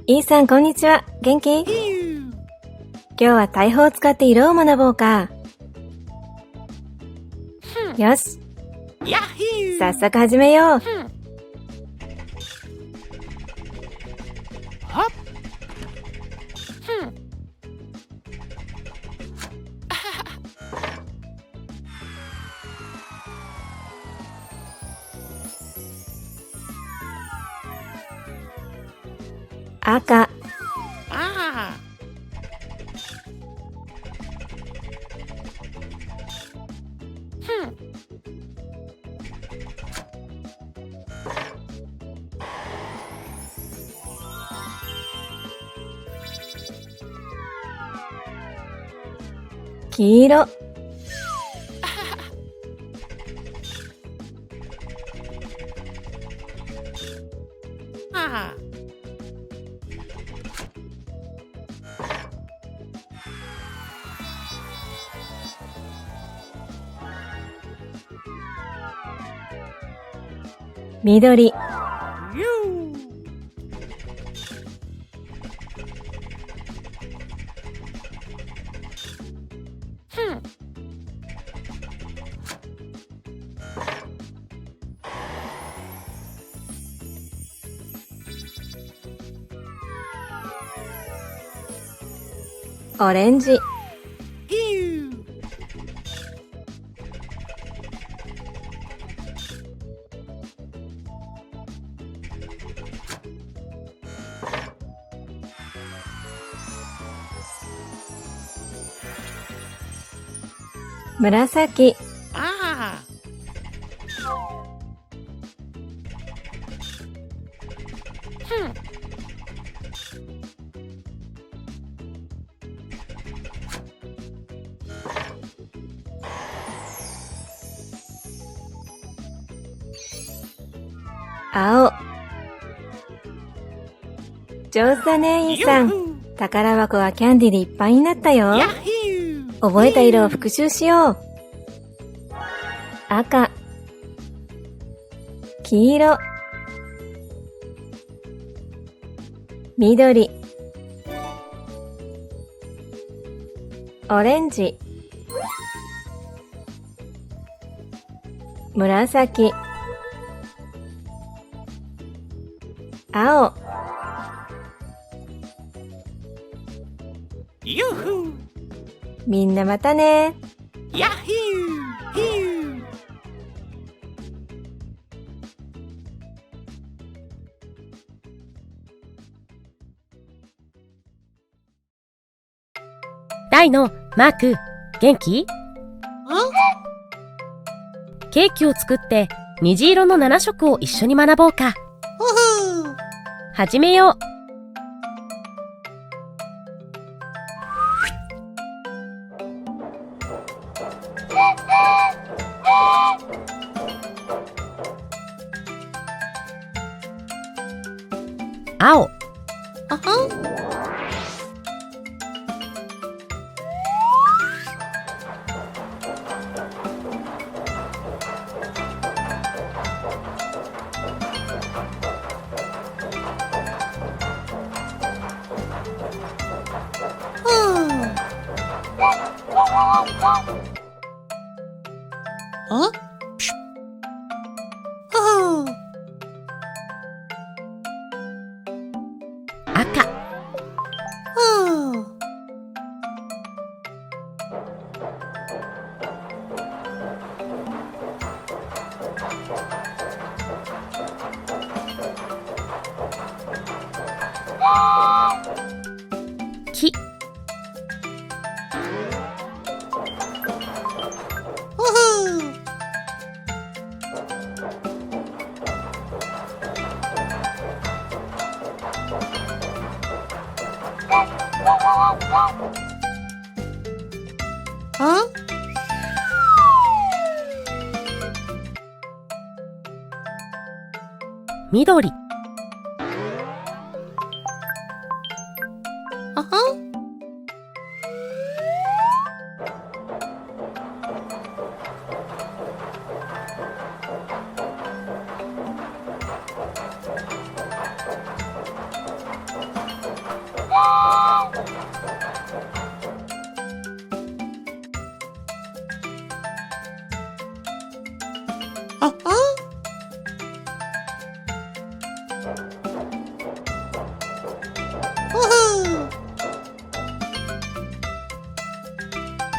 イーさん、こんにちは。元気？今日は大砲を使って色を学ぼうか。よし。早速始めよう。赤。黄色。緑。オレンジ。紫。青。上手だね、イーさん。宝箱はキャンディーでいっぱいになったよ。覚えた色を復習しよう。赤。黄色。緑。オレンジ。紫。青。みんなまたね。大のマーク、元気？ケーキを作って虹色の7色を一緒に学ぼうか。始めよう。青。赤。黄。緑。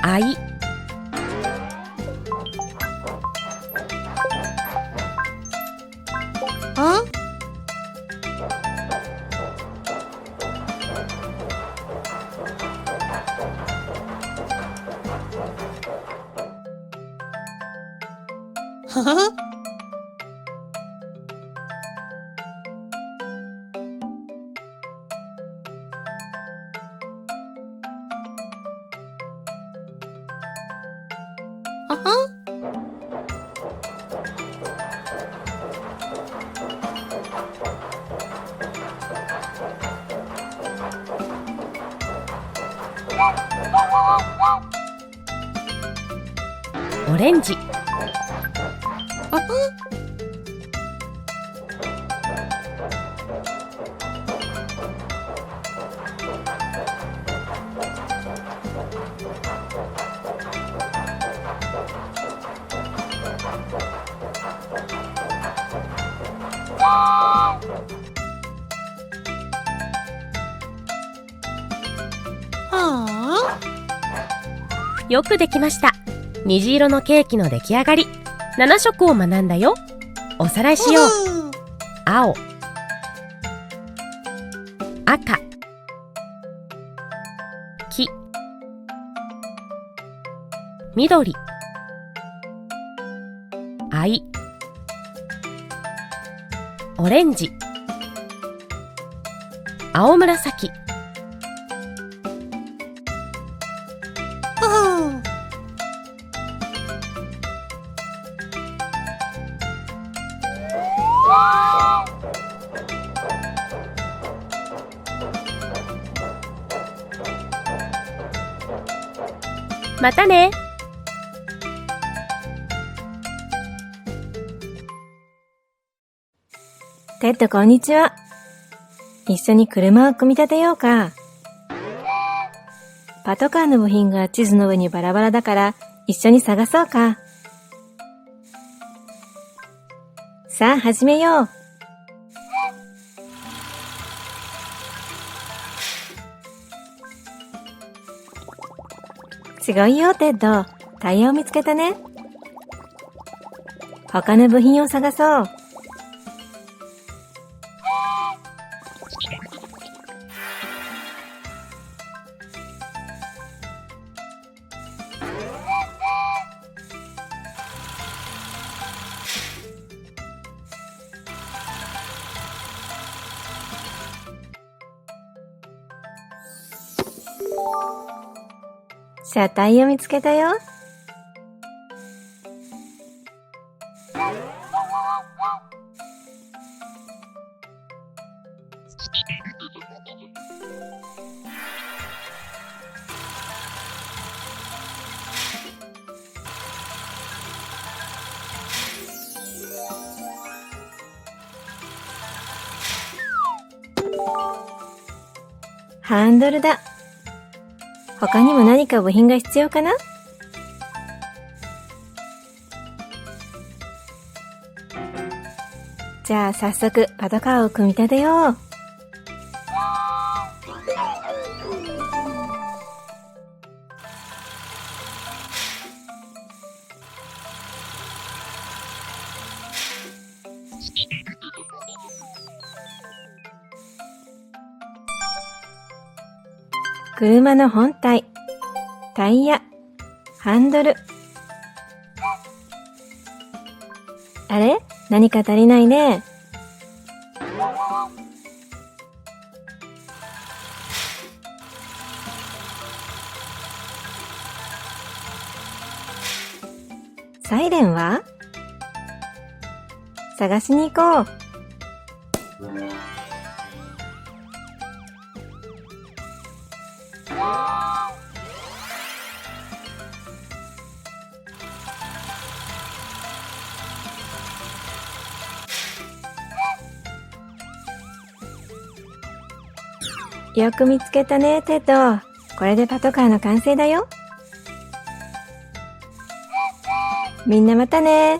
あい、あははあはオレンジ、あはあよくできました。虹色のケーキの出来上がり。7色を学んだよ。おさらいしよう。青、赤、黄、緑、藍、オレンジ、青紫、あまたね。テッドこんにちは。一緒に車を組み立てようか。パトカーの部品が地図の上にバラバラだから一緒に探そうか。さあ始めよう。すごいよテッド。タイヤを見つけたね。他の部品を探そう。車体を見つけたよ。ハンドルだ。他にも何か部品が必要かな？じゃあ早速パトカーを組み立てよう。車の本体、タイヤ、ハンドル。あれ？何か足りないね。サイレンは？探しに行こう。よく見つけたね、テッド。これでパトカーの完成だよ。みんなまたね。